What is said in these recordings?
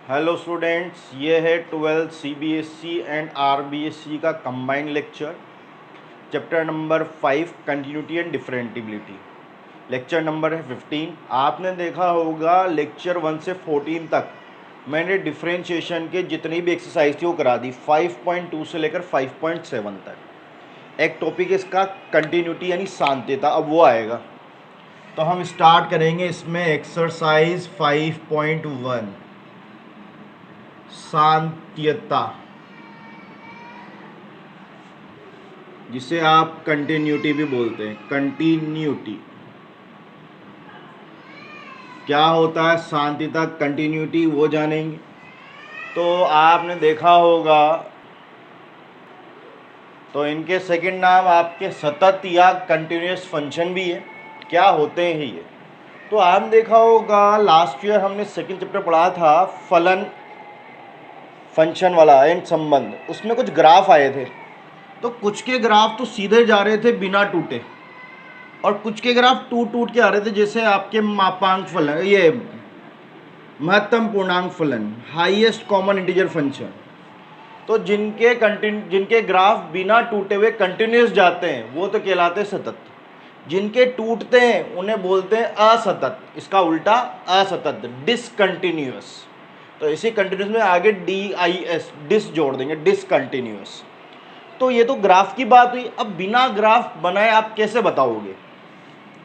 Hello students, ये है 12th CBSE and RBSE का combined lecture. Chapter number 5 continuity and differentiability. Lecture number है 15। आपने देखा होगा लेक्चर 1 से 14 तक मैंने डिफरेंशिएशन के जितनी भी एक्सरसाइज थी वो करा दी, 5.2 से लेकर 5.7 तक। एक टॉपिक इसका कंटिन्यूटी यानी सांत्यता, अब वो आएगा। तो हम स्टार्ट करेंगे इसमें एक्सरसाइज 5.1 सांत्यता, जिसे आप कंटिन्यूटी भी बोलते हैं। कंटिन्यूटी क्या होता है, सांत्यता, कंटिन्यूटी, वो जानेंगे। तो आपने देखा होगा, तो इनके सेकंड नाम आपके सतत या कंटिन्यूस फंक्शन भी है। क्या होते हैं ये? तो आपने देखा होगा लास्ट ईयर हमने सेकंड चैप्टर पढ़ा था फलन फंक्शन वाला एंड संबंध। उसमें कुछ ग्राफ आए थे, तो कुछ के ग्राफ तो सीधे जा रहे थे बिना टूटे, और कुछ के ग्राफ टूट टूट के आ रहे थे, जैसे आपके मापांक फलन, ये महत्तम पूर्णांक फलन, हाईएस्ट कॉमन इंटीजर फंक्शन। तो जिनके ग्राफ बिना टूटे हुए कंटिन्यूस जाते हैं वो तो कहलाते हैं सतत। जिनके टूटते हैं उन्हें बोलते हैं असतत। इसका उल्टा असतत, डिसकंटिन्यूअस। तो इसी कंटिन्यूस में आगे DIS डिस जोड़ देंगे, डिसकंटिन्यूअस। तो ये तो ग्राफ की बात हुई। अब बिना ग्राफ बनाए आप कैसे बताओगे?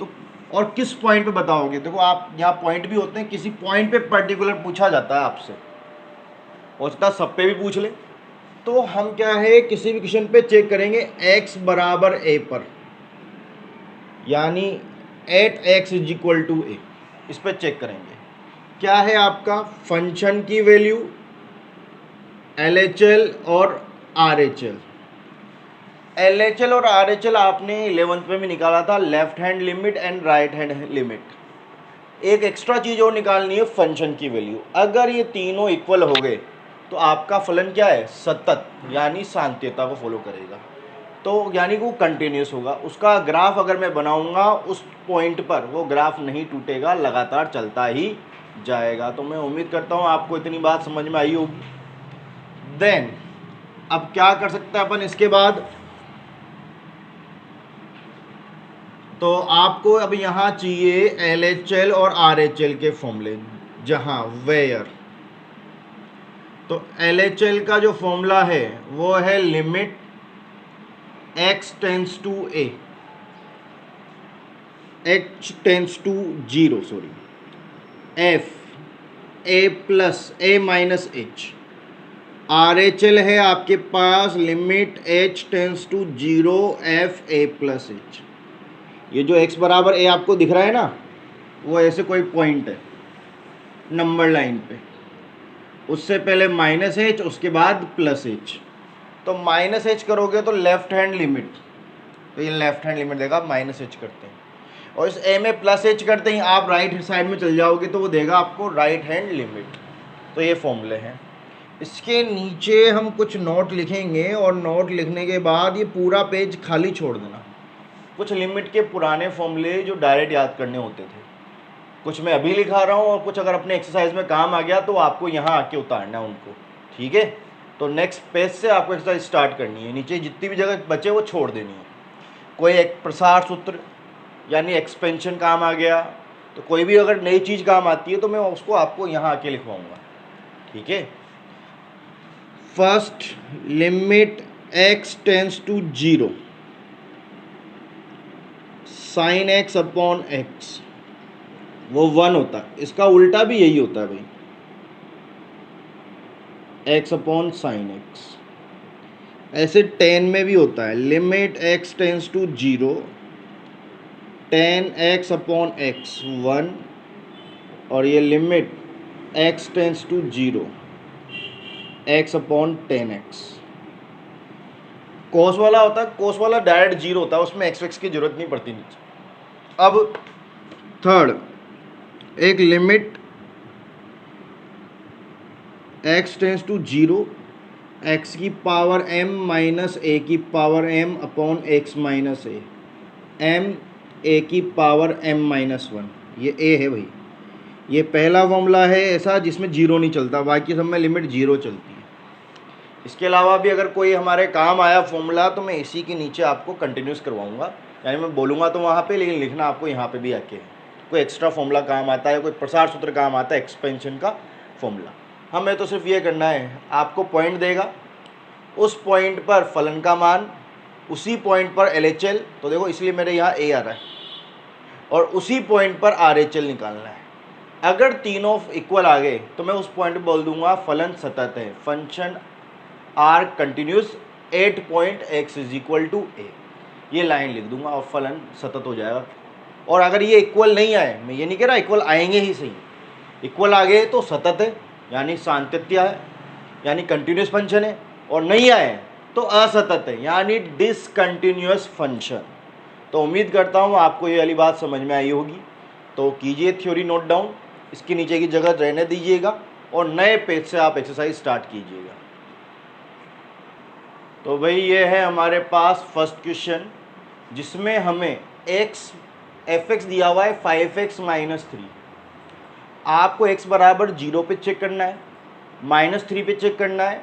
तो और किस पॉइंट पे बताओगे? देखो, आप यहाँ पॉइंट भी होते हैं, किसी पॉइंट पे पर्टिकुलर पूछा जाता है आपसे, हो सकता है सब पे भी पूछ ले। तो हम क्या है, किसी भी क्वेश्चन पे चेक करेंगे x बराबर a पर, यानी at x is equal to a। इस पे चेक करेंगे क्या है आपका फंक्शन की वैल्यू, LHL और RHL। LHL और RHL आपने 11th में भी निकाला था, left hand limit and right hand limit. एक एक्स्ट्रा चीज और निकालनी है, फंक्शन की वैल्यू। अगर ये तीनों इक्वल हो गए तो आपका फलन क्या है, सतत, यानी सांत्यता को फॉलो करेगा। तो यानी कि वो कंटिन्यूस होगा। उसका ग्राफ अगर मैं बनाऊंगा उस पॉइंट पर, वो ग्राफ नहीं टूटेगा, लगातार चलता ही जाएगा। तो मैं उम्मीद करता हूँ आपको इतनी बात समझ में आई होगी। देन अब क्या कर सकते हैं अपन इसके बाद? तो आपको अब यहाँ चाहिए LHL और RHL के फॉर्मूले, जहाँ वेयर। तो LHL का जो फॉर्मूला है वो है limit x tends to a, h tends to 0, sorry, f a plus a minus h। RHL है आपके पास limit h tends to 0 f a plus h। ये जो x बराबर a आपको दिख रहा है ना, वो ऐसे कोई पॉइंट है नंबर लाइन पे, उससे पहले माइनस h, उसके बाद प्लस h। तो माइनस h करोगे तो लेफ्ट हैंड लिमिट, तो ये लेफ्ट हैंड लिमिट देगा, माइनस h करते हैं, और इस a में प्लस h करते ही आप राइट साइड में चल जाओगे तो वो देगा आपको राइट हैंड लिमिट। तो ये फॉर्मूले हैं। इसके नीचे हम कुछ नोट लिखेंगे, और नोट लिखने के बाद ये पूरा पेज खाली छोड़ देना। कुछ लिमिट के पुराने फॉर्मूले जो डायरेक्ट याद करने होते थे, कुछ मैं अभी लिखा रहा हूँ, और कुछ अगर अपने एक्सरसाइज में काम आ गया तो आपको यहाँ आके उतारना है उनको, ठीक है? तो नेक्स्ट पेज से आपको एक्सरसाइज स्टार्ट करनी है। नीचे जितनी भी जगह बचे वो छोड़ देनी है। कोई एक प्रसार सूत्र यानी एक्सपेंशन काम आ गया, तो कोई भी अगर नई चीज़ काम आती है तो मैं उसको आपको यहाँ आके लिखवाऊँगा, ठीक है? First limit x tends to 0 sine x upon x, वो 1 होता है। इसका उल्टा भी यही होता है भाई, x अपॉन साइन x। ऐसे 10 में भी होता है, limit x tends to 0 10 x upon x 1, और ये limit x tends to 0 x upon 10x। Cos वाला होता है, कोस वाला डायरेक्ट 0 होता है, उसमें x की जरूरत नहीं पड़ती नीचे। अब थर्ड, एक limit x tends to 0 x की पावर m माइनस a की power m upon x minus a, m a की पावर m माइनस 1, ये a है भाई। ये पहला फॉर्मूला है ऐसा जिसमें जीरो नहीं चलता, बाकी सब में लिमिट जीरो चलती है। इसके अलावा भी अगर कोई हमारे काम आया फॉर्मूला तो मैं इसी के नीचे आपको कंटिन्यूस करवाऊंगा, यानी मैं बोलूँगा तो वहाँ पे, लेकिन लिखना आपको यहाँ पे भी आके है। कोई एक्स्ट्रा फॉर्मूला काम आता है, कोई प्रसार सूत्र काम आता है, एक्सपेंशन का फॉर्मूला, हमें तो सिर्फ ये करना है, आपको पॉइंट देगा, उस पॉइंट पर फलन का मान, उसी पॉइंट पर LHL, तो देखो इसलिए मेरे यहाँ A आ रहा है, और उसी पॉइंट पर RHL निकालना है। अगर तीनों इक्वल आ गए तो मैं उस पॉइंट पर बोल दूंगा फलन सतत है, function are continuous at point x is equal to a, ये लाइन लिख दूंगा और फलन सतत हो जाएगा। और अगर ये इक्वल नहीं आए, मैं ये नहीं कह रहा इक्वल आएंगे ही सही, इक्वल आ गए तो सतत है यानी सातत्य है, यानी कंटिन्यूस फंक्शन है, और नहीं आए तो असतत है यानी डिसकंटिन्यूअस फंक्शन। तो उम्मीद करता हूँ आपको ये वाली बात समझ में आई होगी। तो कीजिए थ्योरी नोट डाउन, इसके नीचे की जगह रहने दीजिएगा और नए पेज से आप एक्सरसाइज स्टार्ट कीजिएगा। तो भाई ये है हमारे पास फर्स्ट क्वेश्चन, जिसमें हमें fx दिया हुआ है 5x माइनस 3। आपको x बराबर 0 पे चेक करना है, -3 पे चेक करना है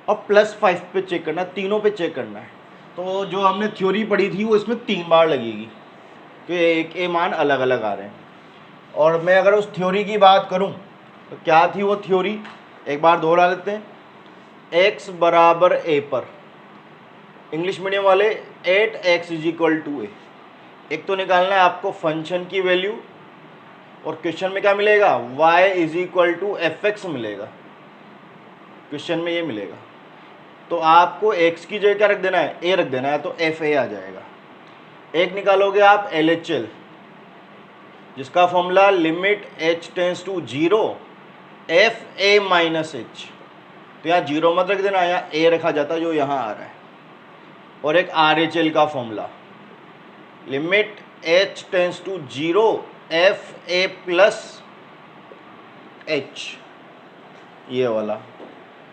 और +5 पे चेक करना है, तीनों पे चेक करना है। तो जो हमने थ्योरी पढ़ी थी वो इसमें 3 बार लगेगी, कि एक ए मान अलग अलग आ रहे हैं। और मैं अगर उस थ्योरी की बात करूं तो क्या थी वो थ्योरी, एक बार दोहरा लेते हैं। x बराबर a पर, इंग्लिश मीडियम वाले 8x is equal to a, एक तो निकालना है आपको फंक्शन की वैल्यू, और क्वेश्चन में क्या मिलेगा, y is equal to fx मिलेगा, क्वेश्चन में ये मिलेगा। तो आपको x की जगह क्या रख देना है, a रख देना है, तो fa आ जाएगा। एक निकालोगे आप LHL, जिसका formula limit h tends to 0 fa minus h, तो यहाँ 0 मत रख देना, यहाँ a रखा जाता जो यहाँ आ रहा है। और एक RHL का formula, limit h tends to 0 fa plus h, ये वाला।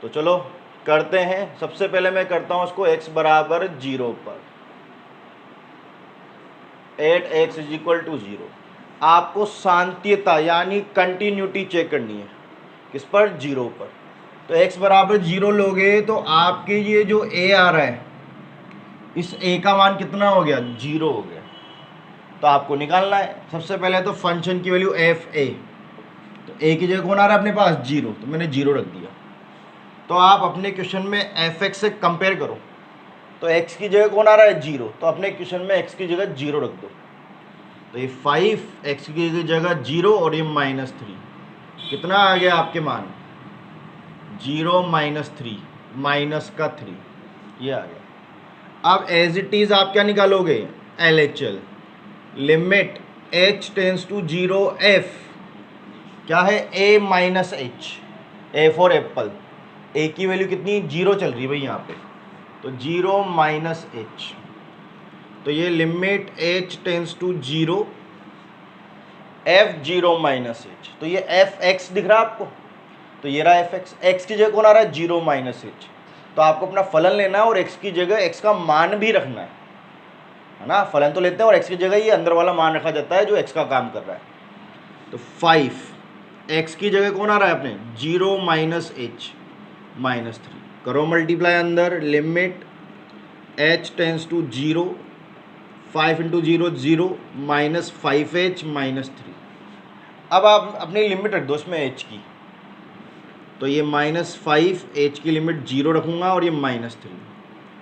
तो चलो करते हैं, सबसे पहले मैं करता हूँ उसको x बराबर 0 पर, 8x इज इक्वल टू 0। आपको सांत्यता यानी कंटिन्यूटी चेक करनी है, किस पर, 0 पर। तो x बराबर 0 लोगे तो आपके ये जो a आ रहा है, इस a का मान कितना हो गया, 0 हो गया। तो आपको निकालना है सबसे पहले तो फंक्शन की वैल्यू fa, तो a की जगह कौन आ रहा है अपने पास, 0, तो मैंने 0 रख दिया। तो आप अपने क्वेश्चन में fx से कंपेयर करो, तो x की जगह कौन आ रहा है, 0, तो अपने क्वेश्चन में x की जगह 0 रख दो। तो ये 5 x की जगह 0 और ये -3, कितना आ गया आपके मान, 0 - 3, माइनस का 3, ये आ गया। अब एज इट इज आप क्या निकालोगे, LHL, limit h tends to 0 f, क्या है, a minus h, a for apple, a की वैल्यू कितनी, 0 चल रही है भाई यहाँ पे, तो 0 माइनस h, तो ये limit h tends to 0 f 0 minus h, तो ये fx दिख रहा है आपको, तो ये रहा fx, x की जगह कौन आ रहा है, 0 माइनस h। तो आपको अपना फलन लेना है और x की जगह x का मान भी रखना है ना, फलन तो लेते हैं और x की जगह ये अंदर वाला मान रखा जाता है जो x का काम कर रहा है। तो 5 x की जगह कौन आ रहा है अपने, 0 माइनस h, -3, करो मल्टीप्लाई अंदर, limit h tends to 0, 5 into 0 0, minus 5h -3। अब आप अपनी लिमिट रख दो इसमें h की, तो ये -5h की लिमिट 0 रखूँगा और ये -3,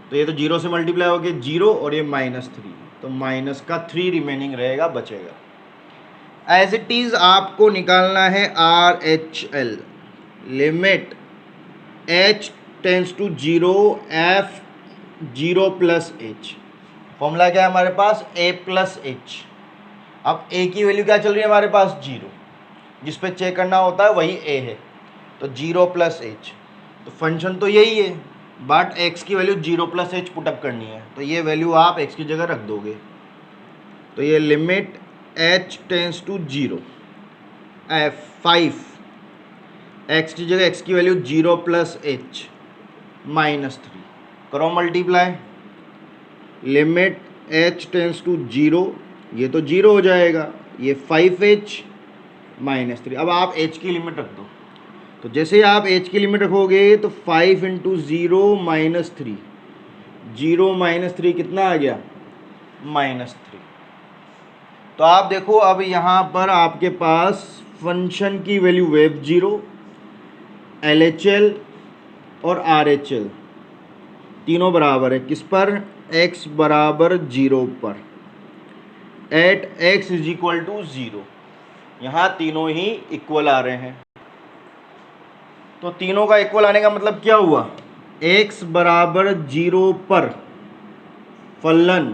तो ये तो 0 से मल्टीप्लाई हो गया 0 और ये -3, तो माइनस का 3 रिमेनिंग रहेगा, बचेगा। एज इट इज़ आपको निकालना है RHL, limit h tends to 0 f 0 plus h, formula क्या है हमारे पास, a प्लस h। अब a की वैल्यू क्या चल रही है हमारे पास, 0, जिस पे चेक करना होता है वही a है, तो 0 प्लस h, तो फंक्शन तो यही है, बट x की वैल्यू 0 प्लस h पुटअप करनी है, तो ये वैल्यू आप x की जगह रख दोगे। तो ये limit h tends to 0 f 5, x की जगह x की वैल्यू 0 प्लस h -3, करो multiply, limit h tends to 0, ये तो 0 हो जाएगा, ये 5h -3। अब आप h की लिमिट रख दो, तो जैसे ही आप h की लिमिट रखोगे तो 5 इंटू 0 -3, 0 -3 कितना आ गया? -3। तो आप देखो अब यहाँ पर आपके पास फंक्शन की वैल्यू वेब 0, LHL और RHL तीनों बराबर है किस पर? x बराबर 0 पर, at x is equal to 0। यहाँ तीनों ही इक्वल आ रहे हैं। तो तीनों का इक्वल आने का मतलब क्या हुआ? x बराबर 0 पर फलन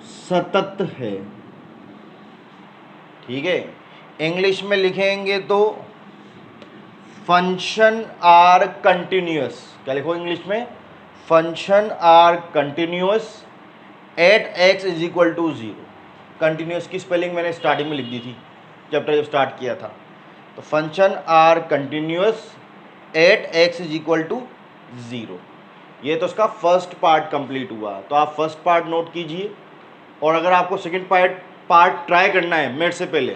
सतत है। ठीक है, इंग्लिश में लिखेंगे तो फंक्शन आर कंटिन्यूअस। क्या लिखो इंग्लिश में? Function are continuous at x is equal to 0। Continuous की स्पेलिंग मैंने स्टार्टिंग में लिख दी थी चैप्टर जब स्टार्ट किया था। तो function are continuous at x is equal to 0। ये तो उसका फर्स्ट पार्ट कंप्लीट हुआ। तो आप फर्स्ट पार्ट नोट कीजिए, और अगर आपको सेकंड पार्ट ट्राई करना है मेरे से पहले,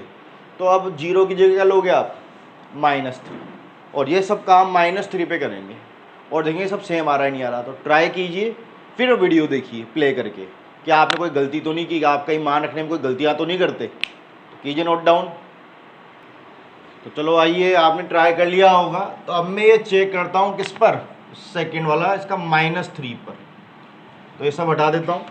तो अब 0 की जगह क्या लोगे आप? -3। और ये सब काम -3 पे करेंगे और देखेंगे सब सेम आ रहा है नहीं आ रहा। तो ट्राई कीजिए, फिर वीडियो देखिए प्ले करके कि आपने कोई गलती तो नहीं की, आप कहीं मान रखने में कोई गलतियाँ तो नहीं करते। तो कीजिए नोट डाउन। तो चलो आइए, आपने ट्राई कर लिया होगा। तो अब मैं ये चेक करता हूँ किस पर? सेकंड वाला, इसका -3 पर। तो ये सब हटा देता हूँ।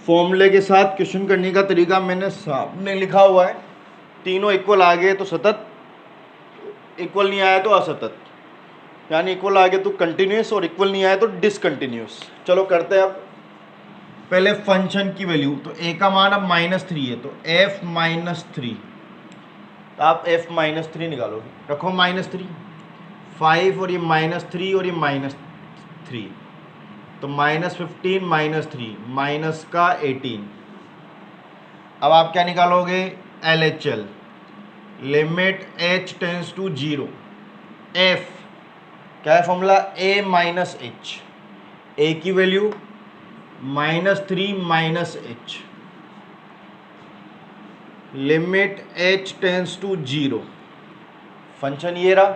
फॉर्मूले के साथ क्वेश्चन करने का तरीका मैंने सामने लिखा हुआ है। तीनों इक्वल आ गए तो सतत, इक्वल नहीं आया तो असतत, यानी इक्वल आ गए तो कंटिन्यूस और इक्वल नहीं आया तो डिसकंटिन्यूस। चलो करते हैं अब पहले फंक्शन की वैल्यू। तो a का मान अब -3 है, तो f -3। तो आप f -3 निकालोगे, रखो -3, 5 और ये -3 और ये -3, तो -15 -3 माइनस का 18। अब आप क्या निकालोगे? LHL, limit h tends to 0, f क्या है formula? a minus h, a की value -3 -h, limit h tends to 0। Function ये रहा,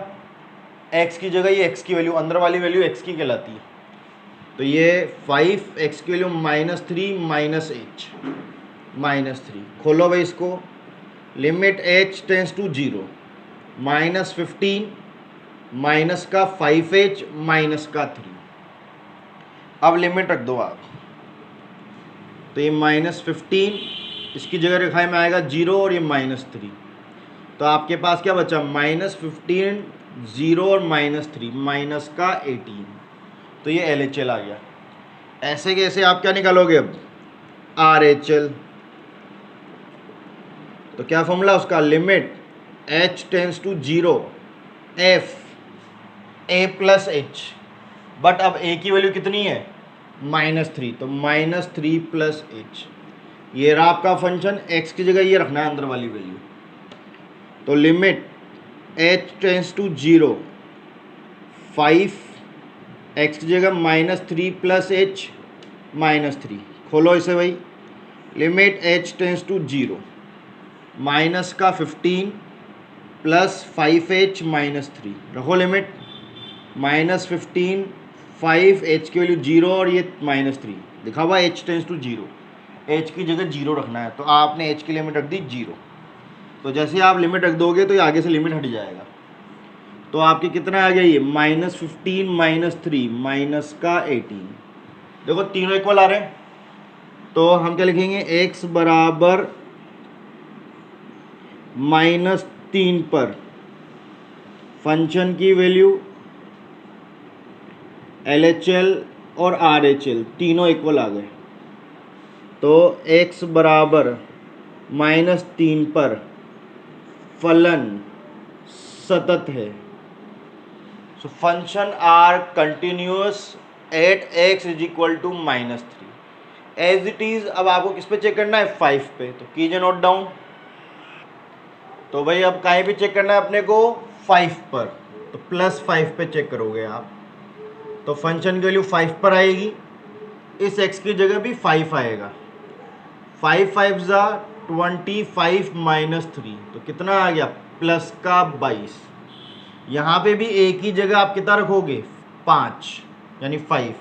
x की जगह ये x की वैल्यू, अंदर वाली वैल्यू x की कहलाती है। तो ये 5, x की वैल्यू -3 -h, -3। खोलो भाई इसको, limit h tends to 0, -15 minus का 5h माइनस का 3। अब लिमिट रख दो आप। तो ये -15 इसकी जगह रेखाएं में आएगा 0 और ये -3। तो आपके पास क्या बचा? -15, 0 और -3, माइनस का 18। तो ये LHL आ गया। ऐसे कैसे आप क्या निकालोगे अब? RHL। तो क्या फॉर्मूला उसका? Limit h tends to 0, f a plus h। But अब a की वैल्यू कितनी है? -3, तो -3 प्लस h। ये रहा आपका फंक्शन, x की जगह ये रखना है अंदर वाली वैल्यू। तो limit h tends to 0, 5, x की जगह -3 प्लस h -3। खोलो इसे भाई, limit h tends to 0, minus का 15 प्लस 5h -3। रखो लिमिट, -15, 5, h की वैल्यू 0 और ये -3 लिखा हुआ h टेंस टू 0, h की जगह 0 रखना है। तो आपने h की लिमिट रख दी 0। तो जैसे आप लिमिट रख दोगे तो ये आगे से लिमिट हट जाएगा। तो आपके कितना आ गया? ये -15 -3 माइनस का 18। देखो तीनों इक्वल आ रहे हैं। तो हम क्या लिखेंगे? x बराबर -3 पर फंक्शन की वैल्यू LHL और RHL तीनों इक्वल आ गए। तो x बराबर -3 पर फलन सतत है। So function are continuous at x is equal to -3। As it is. अब आपको किस पे चेक करना है? 5 पे। तो कीजिए नोट डाउन। तो भाई अब कहीं भी चेक करना है अपने को? 5 पर। तो +5 पे चेक करोगे आप, तो फंक्शन की वैल्यू 5 पर आएगी। इस x की जगह भी 5 आएगा। 5 5 ज़ा 25 माइनस 3, तो कितना आ गया प्लस का 22। यहाँ पे भी एक ही जगह आप कितना रखोगे 5 यानी 5,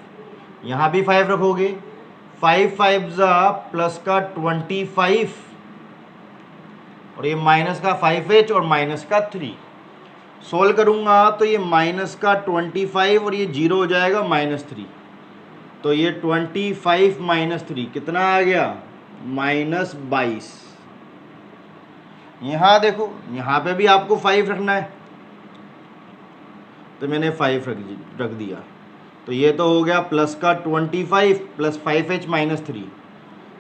यहाँ भी 5 रखोगे। 5 5 ज़ा प्लस का 25 और ये माइनस का 5h और माइनस का 3। सोल्व करूँगा तो ये माइनस का 25 और ये जीरो हो जाएगा -3। तो ये 25 माइनस 3 कितना आ गया -22। यहाँ देखो, यहाँ पे भी आपको 5 रखना है, तो मैंने 5 रख दिया। तो ये तो हो गया प्लस का 25 प्लस 5h माइनस 3,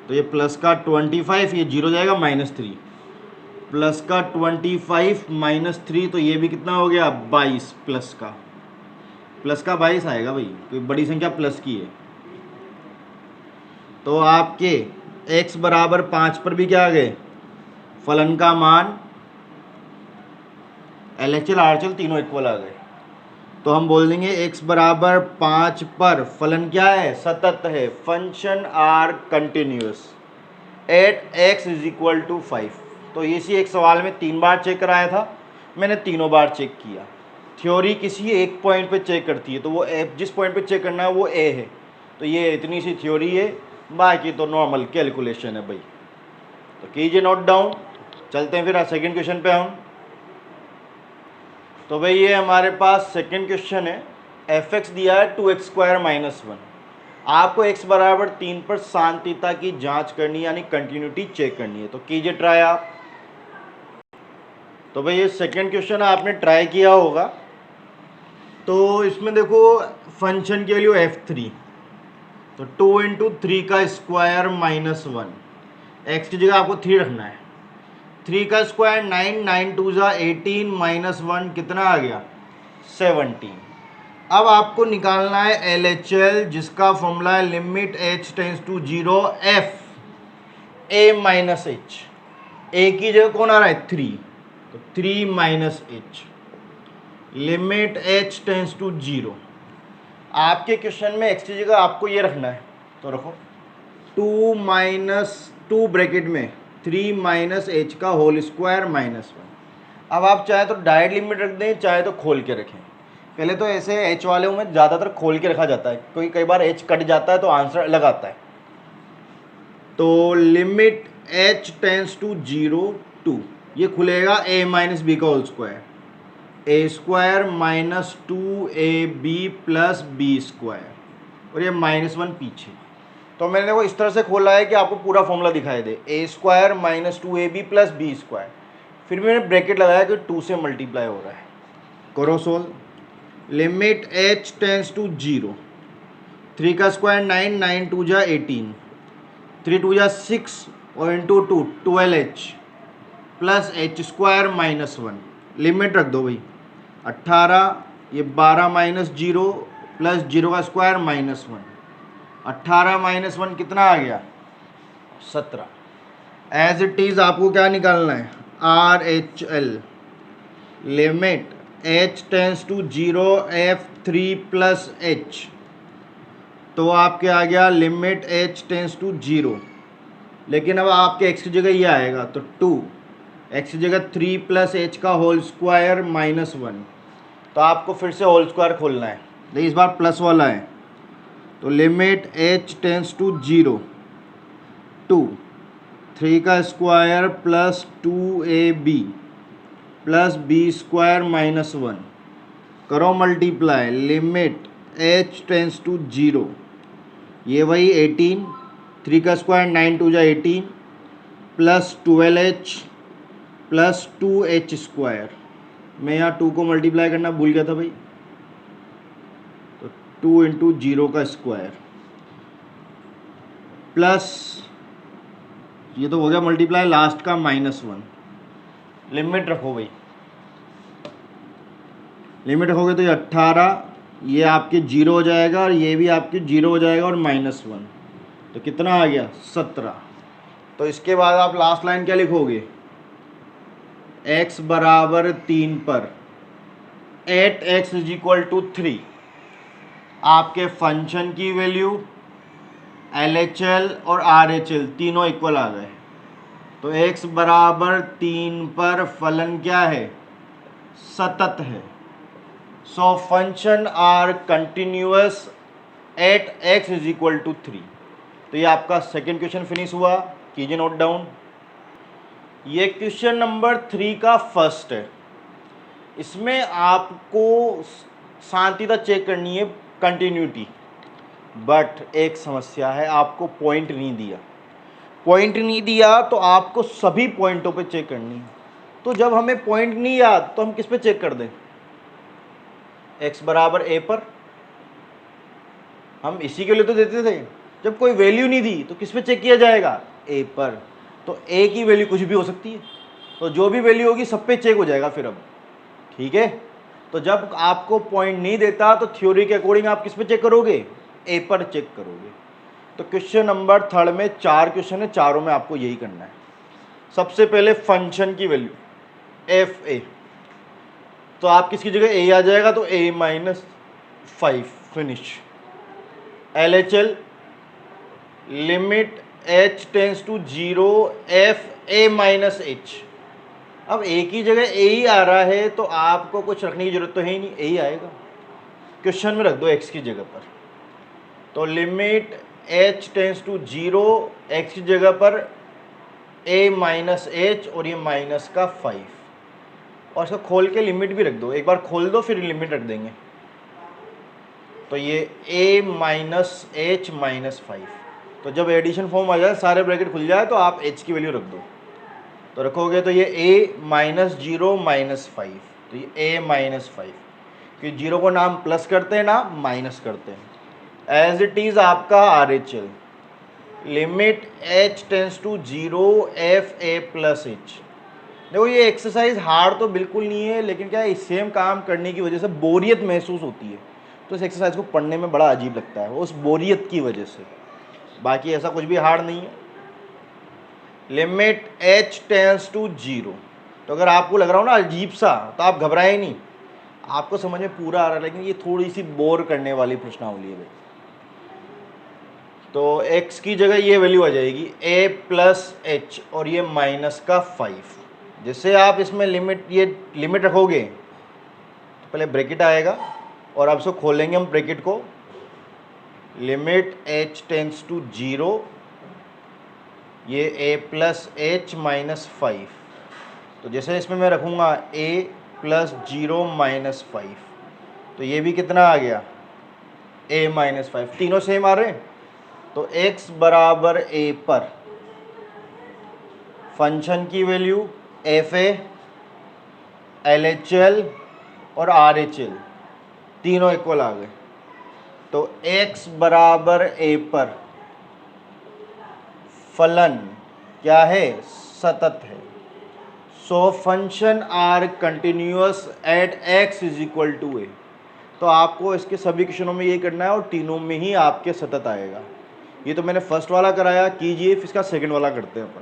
तो ये प्लस का 25, ये जीरो जाएगा -3, प्लस का 25 माइनस 3, तो ये भी कितना हो गया 22, प्लस का 22 आएगा भाई, कोई बड़ी संख्या प्लस की है। तो आपके x बराबर 5 पर भी क्या आ गए फलन का मान LHL RHL तीनों इक्वल आ गए। तो हम बोल देंगे x बराबर 5 पर फलन क्या है सतत है, function are continuous at x is equal to 5। तो इसी एक सवाल में 3 बार चेक कराया था, मैंने तीनों बार चेक किया। थ्योरी किसी एक पॉइंट पे चेक करती है, तो वो जिस पॉइंट पे चेक करना है वो ए है, तो ये इतनी सी थ्योरी है, बाकी तो नॉर्मल कैलकुलेशन है भाई। तो कीजिए नोट डाउन। चलते हैं फिर सेकंड क्वेश्चन पे हम। तो भाई ये हमारे पास सेकंड क्वेश्चन है, f(x) दिया है 2x स्क्वायर माइनस 1। आपको x बराबर 3 पर शांतिता की जांच करनी यानी कंटिन्यूटी चेक करनी है, तो कीजिए ट्राई आप। तो भाई ये सेकंड क्वेश्चन आपने ट्राई किया होगा। तो इसमें देखो फंक्शन की वैल्यू f3, तो 2 इंटू 3 का स्क्वायर माइनस 1, x की जगह आपको 3 रखना है। 3 का स्क्वायर 9, 9 2 ज़ा 18 माइनस 1 कितना आ गया 17। अब आपको निकालना है LHL, जिसका फॉर्मूला है limit h tends to 0 f a minus h। a की जगह कौन आ रहा है 3, तो 3 minus h limit h tends to 0। आपके क्वेश्चन में x की जगह आपको ये रखना है, तो रखो 2 माइनस 2 ब्रैकेट में 3 माइनस h का होल स्क्वायर माइनस 1। अब आप चाहे तो डायरेक्ट लिमिट रख दें, चाहे तो खोल के रखें। पहले तो ऐसे h वाले में ज़्यादातर खोल के रखा जाता है, क्योंकि कई बार h कट जाता है तो आंसर अलग आता है। तो लिमिट h टेंस टू 0 2, ये खुलेगा a माइनस बी का whole square, A square minus 2ab plus B square, और ये -1 पीछे। तो मैंने वो इस तरह से खोला है कि आपको पूरा फॉर्मूला दिखाई दे, A square minus 2ab plus B square, फिर मैंने ब्रैकेट लगाया कि 2 से मल्टीप्लाई हो रहा है। करो solve. Limit h tends to 0, 3 का स्क्वायर 9, 9 2 ज़ा 18, 3 2 ज़ा 6 और into 2 12h plus h square minus 1। Limit रख दो भाई 18, ये 12 माइनस 0 प्लस 0 का स्क्वायर माइनस 1, 18 माइनस 1 कितना आ गया 17। एज इट इज़ आपको क्या निकालना है RHL, limit h tends to 0 f3 plus h, तो आपके आ गया लिमिट h टेंस टू 0। लेकिन अब आपके x की जगह ये आएगा, तो 2 x की जगह 3 प्लस h का होल स्क्वायर माइनस 1, तो आपको फिर से होल स्क्वायर खोलना है, देखिए इस बार प्लस वाला है। तो लिमिट h टेंस टू 0 2 3 का square plus 2ab plus B square minus 1, करो multiply. Limit h tends to 0, ये वही 18, 3 का स्क्वायर 9 2 ज़ा 18 plus 12h plus 2h square. मैं यहाँ 2 को मल्टीप्लाई करना भूल गया था भाई, तो 2 इंटू 0 का स्क्वायर प्लस ये तो हो गया मल्टीप्लाई लास्ट का -1। लिमिट रखो भाई, लिमिट रखोगे तो ये 18, ये आपके 0 हो जाएगा और ये भी आपके 0 हो जाएगा और -1, तो कितना आ गया 17। तो इसके बाद आप लास्ट लाइन क्या लिखोगे, x बराबर 3 पर at x is equal to 3 आपके फंक्शन की वैल्यू LHL और RHL तीनों इक्वल आ गए, तो x बराबर 3 पर फलन क्या है, सतत है। So function are continuous at x is equal to 3। तो ये आपका सेकेंड क्वेश्चन फिनिश हुआ, कीजिए नोट डाउन। ये क्वेश्चन नंबर 3 का फर्स्ट है। इसमें आपको शांतिता चेक करनी है, कंटिन्यूटी, बट एक समस्या है, आपको पॉइंट नहीं दिया। पॉइंट नहीं दिया तो आपको सभी पॉइंटों पे चेक करनी है। तो जब हमें पॉइंट नहीं याद तो हम किस पे चेक कर दें, x बराबर a पर। हम इसी के लिए तो देते थे, जब कोई वैल्यू नहीं दी तो किस पे चेक किया जाएगा, a पर। तो a की वैल्यू कुछ भी हो सकती है, तो जो भी वैल्यू होगी सब पे चेक हो जाएगा फिर। अब ठीक है, तो जब आपको पॉइंट नहीं देता तो थ्योरी के अकॉर्डिंग आप किस पे चेक करोगे, a पर चेक करोगे। तो क्वेश्चन नंबर 3 में 4 क्वेश्चन है, चारों में आपको यही करना है। सबसे पहले फंक्शन की वैल्यू एफ ए, तो आप किसकी जगह a आ जाएगा, तो a minus 5 finish. LHL limit h tends to 0 f a minus h. अब a की जगह a ही आ रहा है तो आपको कुछ रखने की जरूरत तो है ही नहीं, a ही आएगा। क्वेश्चन में रख दो x की जगह पर, तो limit h tends to 0 x की जगह पर a माइनस एच और ये माइनस का 5, और इसको खोल के लिमिट भी रख दो, एक बार खोल दो फिर लिमिट रख देंगे। तो ये a माइनस एच माइनस 5, तो जब एडिशन फॉर्म आ जाए, सारे ब्रैकेट खुल जाए, तो आप h की वैल्यू रख दो। तो रखोगे तो ये a माइनस 0 माइनस 5, तो ये a माइनस 5, क्योंकि जीरो को नाम प्लस करते हैं ना माइनस करते हैं। एज इट इज़ आपका RHL limit h tends to 0 f a plus h. देखो ये एक्सरसाइज हार्ड तो बिल्कुल नहीं है, लेकिन क्या है, सेम काम करने की वजह से बोरियत महसूस होती है, तो इस एक्सरसाइज को पढ़ने में बड़ा अजीब लगता है उस बोरियत की वजह से। बाकी ऐसा कुछ भी हार्ड नहीं है। लिमिट h टेंस टू 0, तो अगर आपको लग रहा हो ना अजीब सा, तो आप घबराएं नहीं, आपको समझ में पूरा आ रहा है, लेकिन ये थोड़ी सी बोर करने वाली प्रश्नावली है। तो x की जगह ये वैल्यू आ जाएगी a प्लस एच और ये माइनस का 5। जैसे आप इसमें लिमिट, ये लिमिट रखोगे तो पहले ब्रैकेट आएगा, और अब इसको खोलेंगे हम ब्रैकेट को, लिमिट h टेंस टू 0 ये a प्लस एच माइनस 5। तो जैसे इसमें मैं रखूँगा a प्लस 0 माइनस 5, तो ये भी कितना आ गया, a माइनस 5, तीनों सेम आ रहे हैं। तो x बराबर a पर फंक्शन की वैल्यू एफ ए, LHL और RHL तीनों इक्वल आ गए। तो x बराबर a पर फलन क्या है, सतत है। So function are continuous at x is equal to a। तो आपको इसके सभी क्वेश्चनों में ये करना है, और तीनों में ही आपके सतत आएगा। ये तो मैंने फर्स्ट वाला कराया, कीजिए फिर इसका सेकंड वाला करते हैं अपन।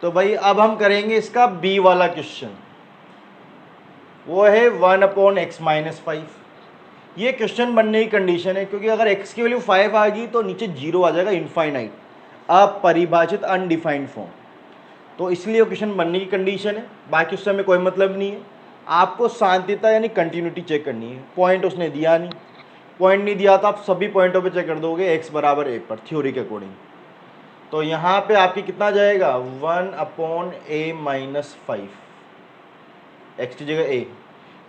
तो भाई अब हम करेंगे इसका बी वाला क्वेश्चन, वो है 1/x माइनस 5। ये क्वेश्चन बनने की कंडीशन है, क्योंकि अगर x की वैल्यू 5 आ गई तो नीचे 0 आ जाएगा, इनफाइनाइट, अपरिभाषित अनडिफाइंड फॉर्म। तो इसलिए क्वेश्चन बनने की कंडीशन है, बाकी उससे हमें कोई मतलब नहीं है। आपको शांतिता यानी कंटिन्यूटी चेक करनी है। पॉइंट उसने दिया नहीं, पॉइंट नहीं दिया तो आप सभी पॉइंटों पे चेक कर दोगे x बराबर a पर थ्योरी के अकॉर्डिंग। तो यहाँ पे आपकी कितना जाएगा, 1/a माइनस 5, x की जगह a,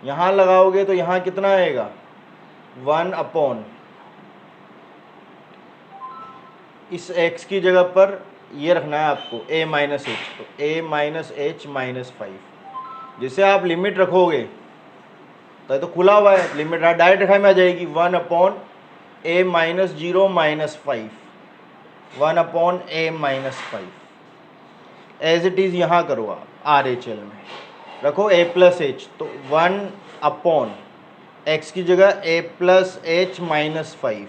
यहाँ लगाओगे तो यहाँ कितना आएगा, 1/, इस x की जगह पर ये रखना है आपको a माइनस एच, तो a माइनस एच माइनस 5। जैसे आप लिमिट रखोगे तो ये तो खुला हुआ है, लिमिट डायरेक्ट रखा में आ जाएगी 1/a minus 0 minus 5, 1/a minus 5। As it is यहाँ करो आप, RHL में रखो a प्लस एच, तो 1/x की जगह a प्लस एच माइनस 5,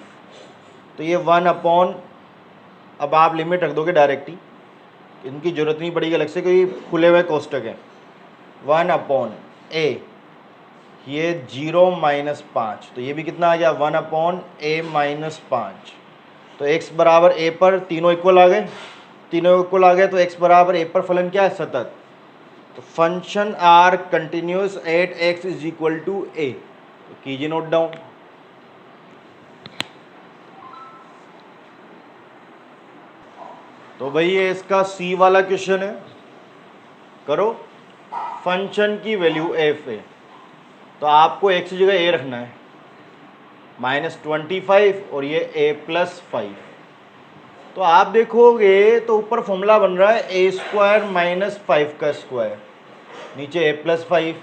तो ये 1/, अब आप लिमिट रख दोगे डायरेक्ट ही, इनकी ज़रूरत नहीं पड़ेगी अलग से, क्योंकि खुले हुए कोष्टक हैं। 1/a ये 0-5, तो ये भी कितना आ गया 1/a-5। तो x बराबर a पर तीनों इक्वल आ गए, तो x बराबर a पर फलन क्या है, सतत। तो function are continuous at x is equal to a। तो कीजिए नोट डाउन। तो भाई ये इसका सी वाला क्वेश्चन है, करो। फंक्शन की वैल्यू f है, तो आपको x की जगह a रखना है, -25 और ये a+5। तो आप देखोगे तो ऊपर फॉर्मूला बन रहा है a² - 5 का स्क्वायर, नीचे a+5।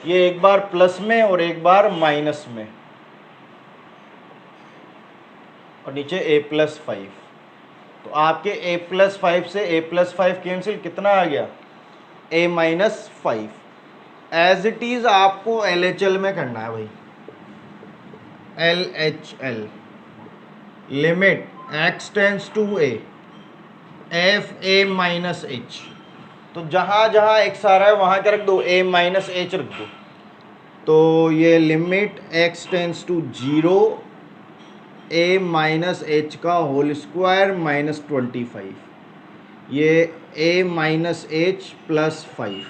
ये एक बार प्लस में और एक बार माइनस में, और नीचे a+5। तो आपके a+5 से a+5 कैंसिल, कितना आ गया a-5। एज इट इज आपको LHL में करना है भाई, LHL limit x tends to a f a-h। तो जहाँ जहाँ x आ रहा है वहाँ क्या रख दो, a-h रख दो। तो ये limit x tends to 0 a-h का होल स्क्वायर -25, ये a-h + 5।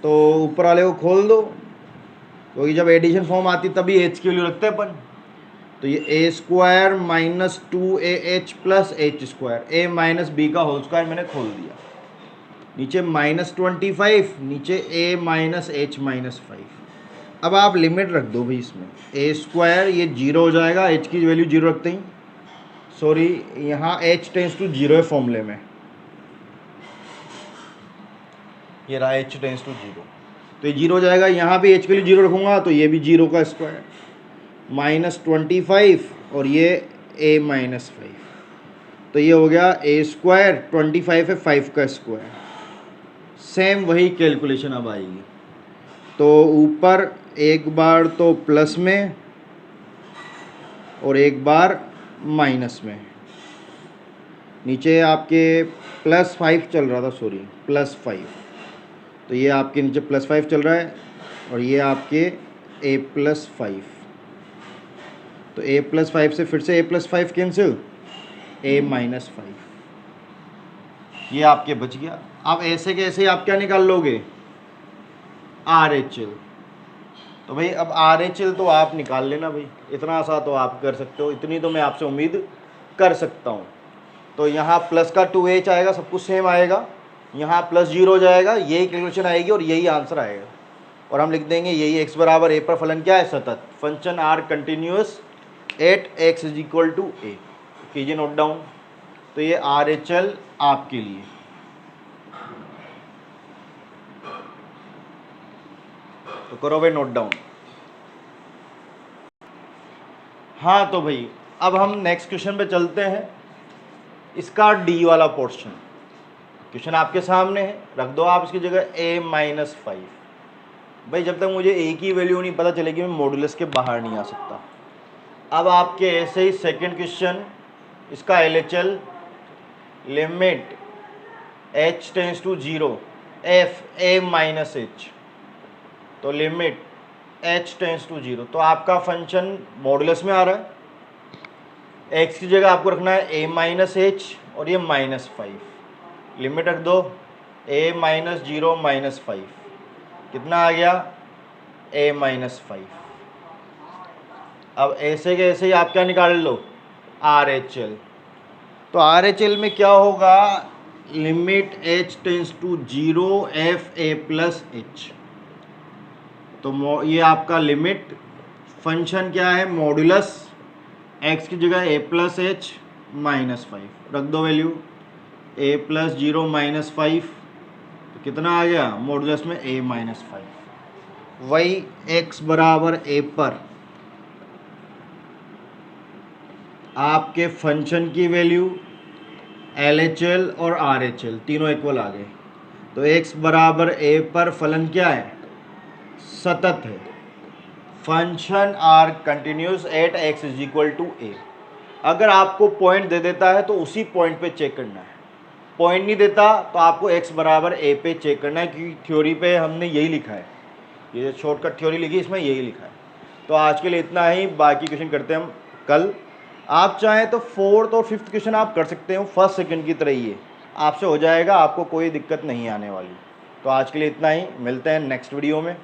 तो ऊपर वाले को खोल दो, क्योंकि जब एडिशन फॉर्म आती तभी h की वैल्यू रखते हैं अपन। तो ये a² - 2ah + h², a - b का होल स्क्वायर मैंने खोल दिया, नीचे -25, नीचे a-h - 5। अब आप लिमिट रख दो भाई इसमें, a², ये 0 हो जाएगा, h की वैल्यू 0 रखते ही, सॉरी यहाँ h टेंस टू 0 है फॉर्मूले में, ये रहा h टेंस टू 0, तो ये 0 हो जाएगा। यहाँ भी h के लिए 0 रखूँगा तो ये भी 0 का स्क्वायर, -25 और ये a-5। तो ये हो गया a², 25 है 5 का स्क्वायर। सेम वही कैलकुलेशन अब आएगी। तो ऊपर एक बार तो प्लस में और एक बार माइनस में, नीचे आपके +5 चल रहा था, सॉरी +5, तो ये आपके नीचे +5 चल रहा है और ये आपके a+5। तो a+5 से फिर से a+5 कैंसिल, a-5, ये आपके बच गया। अब ऐसे के ऐसे आप क्या निकाल लोगे, RHL। तो भाई अब RHL तो आप निकाल लेना भाई, इतना सा तो आप कर सकते हो, इतनी तो मैं आपसे उम्मीद कर सकता हूँ। तो यहाँ प्लस का 2h आएगा, सब कुछ सेम आएगा, यहाँ +0 हो जाएगा, यही कैलकुलेशन आएगी और यही आंसर आएगा। और हम लिख देंगे यही x बराबर a पर फलन क्या है, सतत। Function are continuous at x is equal to a। कीजिए नोट डाउन। तो ये RHL आपके लिए, तो करो भाई नोट डाउन। हाँ तो भाई अब हम नेक्स्ट क्वेश्चन पे चलते हैं। इसका डी वाला पोर्शन, क्वेश्चन आपके सामने है, रख दो आप इसकी जगह a-5। भाई जब तक मुझे a की वैल्यू नहीं पता चलेगी मैं मॉडुलस के बाहर नहीं आ सकता। अब आपके ऐसे ही सेकंड क्वेश्चन, इसका LHL limit h tends to 0 f a-h। तो लिमिट h टेंस टू 0, तो आपका फंक्शन मॉडुलस में आ रहा है, x की जगह आपको रखना है a-h और ये -5। लिमिट रख दो a-0 -5, कितना आ गया a-5। अब ऐसे के ऐसे ही आप क्या निकाल लो, RHL। तो RHL में क्या होगा, limit h tends to 0 f a+h। तो ये आपका लिमिट फंक्शन क्या है, मॉडुलस x की जगह a+h -5, रख दो वैल्यू a+0 -5, तो कितना आ गया मॉडुलस में a-5। वही x बराबर a पर आपके फंक्शन की वैल्यू LHL और RHL तीनों इक्वल आ गए। तो x बराबर a पर फलन क्या है, सतत है। Function are continuous at x is equal to a। अगर आपको पॉइंट दे देता है तो उसी पॉइंट पे चेक करना है, पॉइंट नहीं देता तो आपको x बराबर a पे चेक करना है, क्योंकि थ्योरी पे हमने यही लिखा है। ये शॉर्टकट थ्योरी लिखी इसमें यही लिखा है। तो आज के लिए इतना ही, बाकी क्वेश्चन करते हैं हम कल। आप चाहें तो 4th और 5th क्वेश्चन आप कर सकते हो 1st 2nd की तरह ही है, आपसे हो जाएगा, आपको कोई दिक्कत नहीं आने वाली। तो आज के लिए इतना ही, मिलते हैं नेक्स्ट वीडियो में।